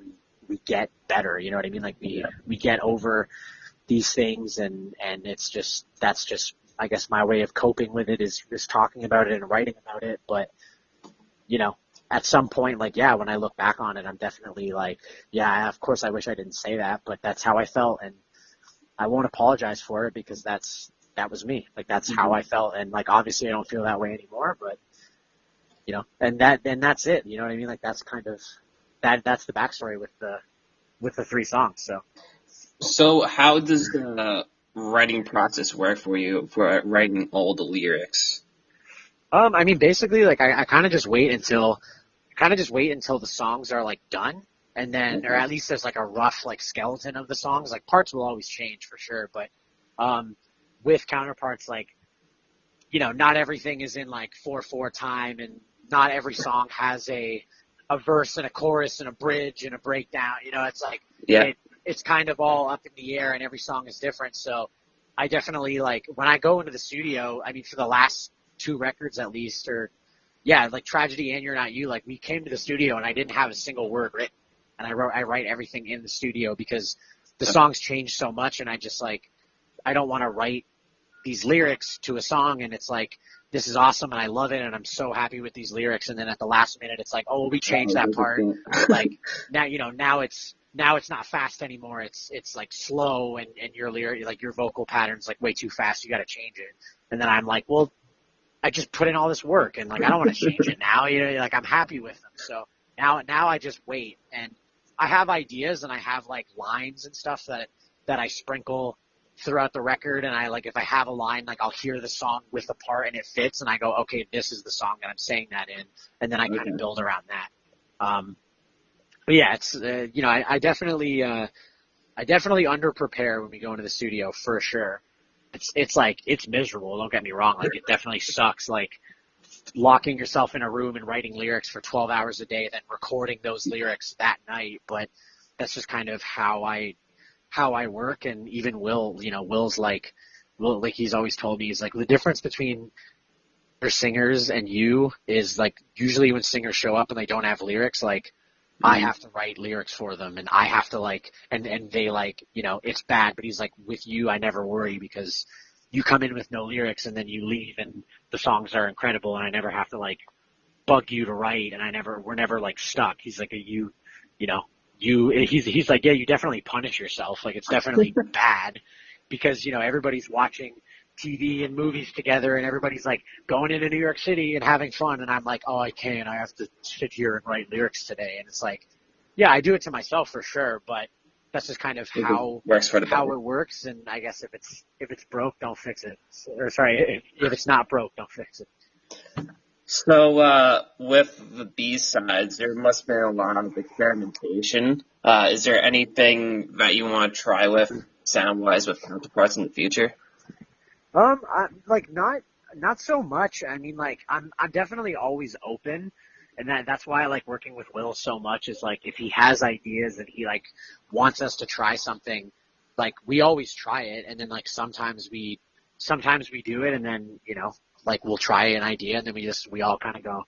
we get better. You know what I mean? Like we get over these things, and it's just, that's just, I guess, my way of coping with it is talking about it and writing about it. But, you know, at some point, like, yeah, when I look back on it, I'm definitely like, yeah, of course I wish I didn't say that, but that's how I felt, and I won't apologize for it, because that was me. Like, that's how I felt, and like, obviously I don't feel that way anymore, but, you know, and that's it. You know what I mean? Like, that's kind of, that's the backstory with the 3 songs, So how does the writing process work for you for writing all the lyrics? I mean, basically, like, I kind of just wait until the songs are like done, and then, or at least there's like a rough like skeleton of the songs. Like, parts will always change for sure, but with Counterparts, like, you know, not everything is in like 4/4 time, and not every song has a verse and a chorus and a bridge and a breakdown. You know, it's like, it's kind of all up in the air, and every song is different. So I definitely, like, when I go into the studio, I mean, for the last 2 records at least, or, yeah, like Tragedy and You're Not You, like we came to the studio and I didn't have a single word written. And I write everything in the studio because the songs change so much, and I just like, I don't want to write these lyrics to a song and it's like, this is awesome and I love it and I'm so happy with these lyrics, and then at the last minute it's like, oh, well, we changed that part. Like now, now it's not fast anymore. It's like slow, and your lyric, like your vocal pattern's like way too fast. You got to change it. And then I'm like, well, I just put in all this work and like I don't want to change it now. Like I'm happy with them. So now I just wait, and I have ideas and I have like lines and stuff that I sprinkle throughout the record, and I like, if I have a line, like I'll hear the song with the part and it fits, and I go, okay, this is the song that I'm saying that in, and then I kind of build around that. But yeah, it's I definitely under prepare when we go into the studio for sure. It's like, it's miserable. Don't get me wrong. Like it definitely sucks. Like locking yourself in a room and writing lyrics for 12 hours a day, then recording those lyrics that night. But that's just kind of how I work. And even Will's like, he's always told me, he's like, the difference between your singers and you is like, usually when singers show up and they don't have lyrics, like I have to write lyrics for them, and I have to like, and they like, it's bad, but he's like, with you, I never worry because you come in with no lyrics and then you leave and the songs are incredible, and I never have to like bug you to write, and we're never like stuck. He's like, he's like, yeah, you definitely punish yourself. Like it's definitely bad because, everybody's watching TV and movies together and everybody's like going into New York City and having fun. And I'm like, oh, I can't, I have to sit here and write lyrics today. And it's like, yeah, I do it to myself for sure, but that's just kind of how it works. And I guess if it's broke, don't fix it. Or sorry, if it's not broke, don't fix it. So, with the B-sides, there must have been a lot of experimentation. Is there anything that you want to try with sound-wise with Counterparts in the future? Like not so much. I mean, like I'm definitely always open, and that's why I like working with Will so much. Is like if he has ideas and he like wants us to try something, like we always try it, and then like sometimes we do it, and then like we'll try an idea, and then we all kind of go,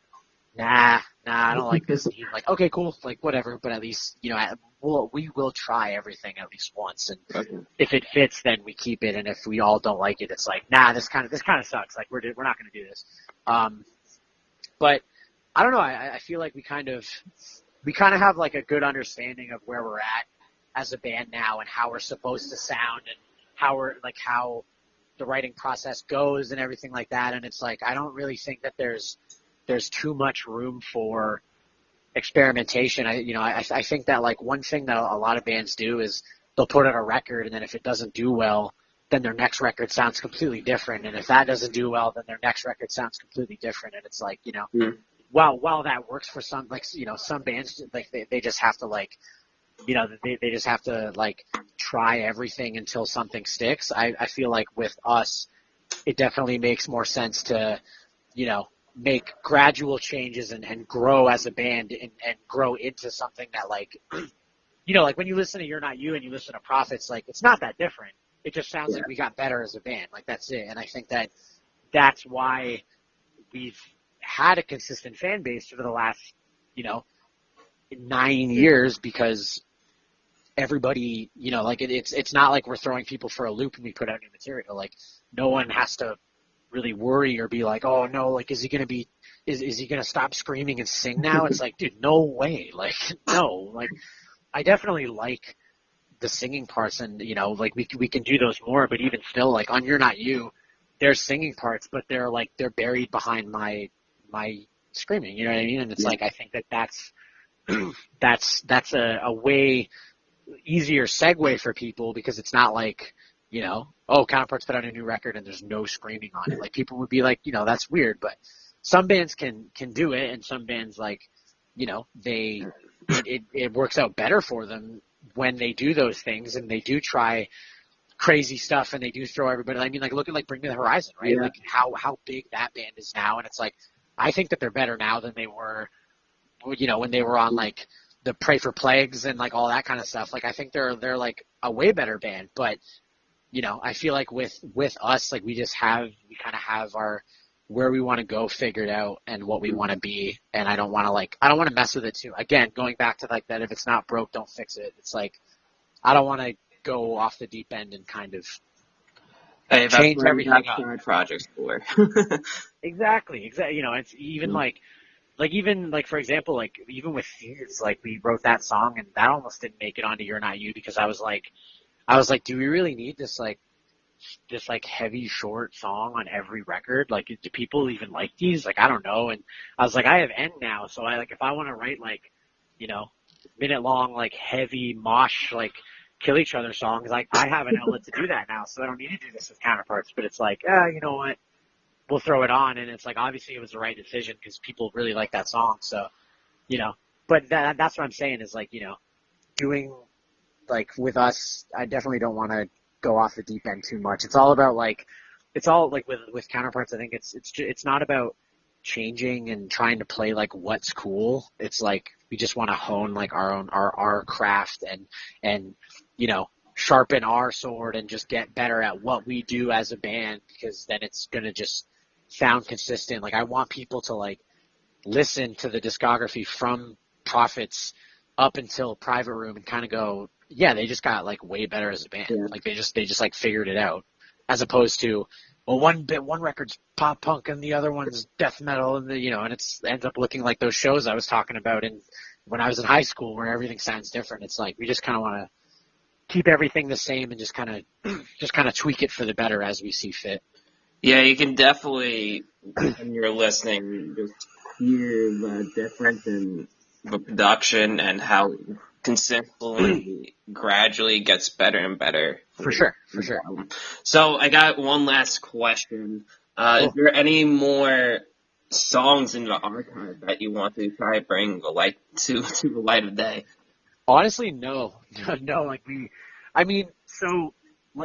nah, I don't like this. And he's like, okay, cool, like whatever, but at least we will try everything at least once, and if it fits, then we keep it, and if we all don't like it, it's like, nah, this kind of sucks. Like we're not going to do this. But I don't know. I feel like we kind of have like a good understanding of where we're at as a band now, and how we're supposed to sound, and how the writing process goes and everything like that. And it's like, I don't really think that there's too much room for experimentation. I think that like one thing that a lot of bands do is they'll put out a record, and then if it doesn't do well, then their next record sounds completely different. And if that doesn't do well, then their next record sounds completely different. And it's like, while that works for some, like, some bands, like they just have to like, they just have to like try everything until something sticks. I feel like with us, it definitely makes more sense to, make gradual changes and grow as a band and grow into something that like, like when you listen to You're Not You and you listen to Prophets, like it's not that different. It just sounds like we got better as a band. Like that's it. And I think that that's why we've had a consistent fan base for the last, 9 years, because everybody, like it's not like we're throwing people for a loop and we put out new material. Like no one has to really worry or be like, oh no, like is he gonna stop screaming and sing now? It's like, dude, no way. Like no, like I definitely like the singing parts, and like we can do those more, but even still, like on You're Not You, there's singing parts, but they're buried behind my screaming, you know what I mean? And it's like, I think that's a way easier segue for people, because it's not like, Counterparts put out a new record and there's no screaming on it. Like people would be like, that's weird, but some bands can do it, and some bands like, it works out better for them when they do those things and they do try crazy stuff and they do throw everybody. I mean, like look at like Bring Me the Horizon, right? Yeah. Like how big that band is now, and it's like, I think that they're better now than they were, when they were on like the Pray for Plagues and like all that kind of stuff. Like I think they're like a way better band, but I feel like with us, like we kind of have our where we want to go figured out and what we want to be. And I don't want to mess with it too. Again, going back to like that, if it's not broke, don't fix it. It's like, I don't want to go off the deep end and kind of Hey, that's change what everything up. side projects for. Exactly. You know, it's even even for example, like even with Fears, like we wrote that song and that almost didn't make it onto You're Not You because I was like, do we really need this heavy short song on every record? Like, do people even like these? Like, I don't know. And I was like, I have N now, so if I want to write minute long heavy mosh kill each other songs, like I have an outlet to do that now, so I don't need to do this with Counterparts. But it's like, you know what? We'll throw it on, and it's like obviously it was the right decision because people really like that song. So, you know, but that's what I'm saying is doing with us, I definitely don't want to go off the deep end too much. It's all about with Counterparts. I think it's not about changing and trying to play what's cool. It's we just want to hone our craft and sharpen our sword and just get better at what we do as a band, because then it's gonna just sound consistent. I want people to listen to the discography from Prophets up until Private Room and kind of go, yeah, they just got way better as a band. Yeah. They just figured it out, as opposed to, well, one record's pop punk and the other one's death metal, and and ends up looking like those shows I was talking about when I was in high school where everything sounds different. It's we just kind of want to keep everything the same and just kind of tweak it for the better as we see fit. Yeah, you can definitely, when you're listening, just hear the difference in the production and how consistently, gradually gets better and better. For sure. So I got one last question. Cool. Is there any more songs in the archive that you want to try to bring the light to the light of day? Honestly, no.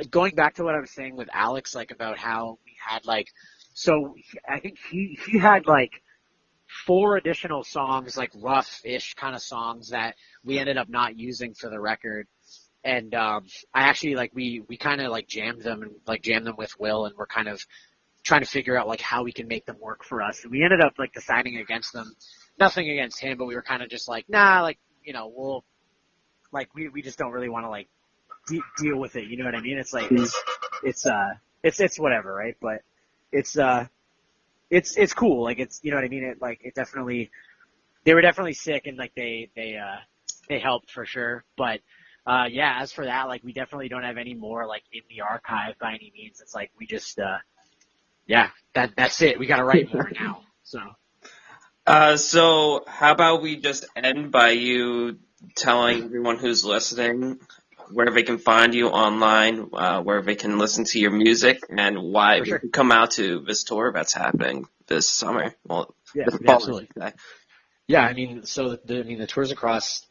Going back to what I was saying with Alex, about how we had I think he had 4 additional songs, rough-ish kind of songs that we ended up not using for the record. And I actually we kind of jammed them with Will, and we're kind of trying to figure out how we can make them work for us. And we ended up deciding against them. Nothing against him, but we were kind of just nah, we'll we just don't really want to deal with it. You know what I mean? It's it's whatever, right? But it's cool. It's, you know what I mean? It definitely, they were definitely sick, and they helped for sure. But yeah, as for that, we definitely don't have any more in the archive by any means. It's we just yeah, that's it. We got to write more now. So how about we just end by you telling everyone who's listening where they can find you online, where they can listen to your music, and why they can come out to this tour that's happening this summer. Well, yeah, this fall, absolutely. Yeah, I mean, so the tours across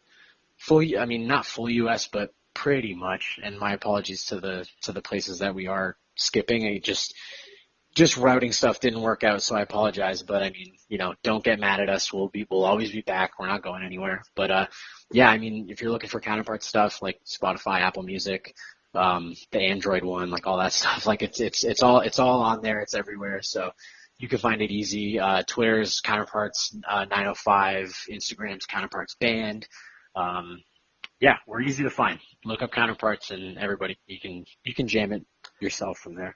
not full U.S., but pretty much. And my apologies to the places that we are skipping. Just routing stuff didn't work out, so I apologize. But I mean, don't get mad at us. We'll always be back. We're not going anywhere. But yeah, I mean, if you're looking for Counterpart stuff like Spotify, Apple Music, the Android one, all that stuff, it's all on there. It's everywhere. So you can find it easy. Twitter's Counterparts 905, Instagram's Counterparts Band. Yeah, we're easy to find. Look up Counterparts, and everybody, you can jam it yourself from there.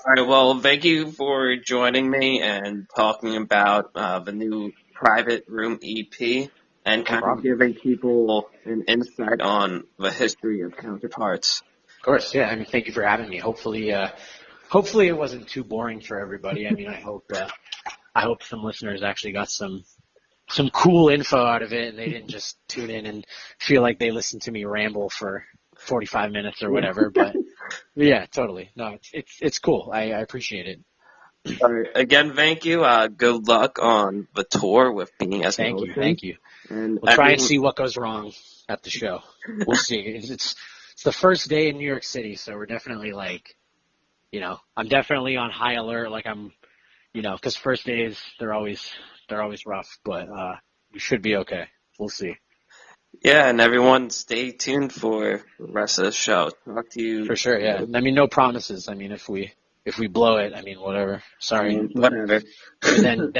All right, well, thank you for joining me and talking about the new Private Room EP and kind of giving people an insight on the history of Counterparts. Of course, yeah. I mean, thank you for having me. Hopefully it wasn't too boring for everybody. I mean, I hope some listeners actually got some cool info out of it, and they didn't just tune in and feel like they listened to me ramble for 45 minutes or whatever. But yeah, totally. No, it's cool. I appreciate it. All right. Again, thank you. Good luck on the tour with being as Thank you. And we'll try and see what goes wrong at the show. We'll see. It's the first day in New York City, so we're definitely I'm definitely on high alert. I'm, because first days they're always rough, but we should be okay. We'll see. Yeah, and everyone stay tuned for the rest of the show. Talk to you. For sure, yeah. I mean, no promises. I mean, if we if we blow it, I mean, whatever. Sorry. Whatever. then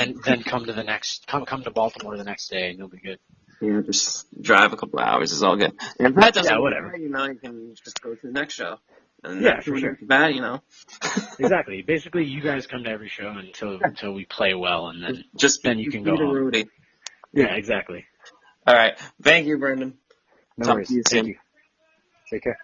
come to Baltimore the next day and you'll be good. Yeah, just drive a couple hours is all good. And if that doesn't work, whatever. you can just go to the next show. And Yeah, for sure. That, Exactly. Basically, you guys come to every show until we play well, and then then you can go home. Roadie. Yeah, exactly. All right. Thank you, Brendan. No Talk worries. to you soon. Thank you. Take care.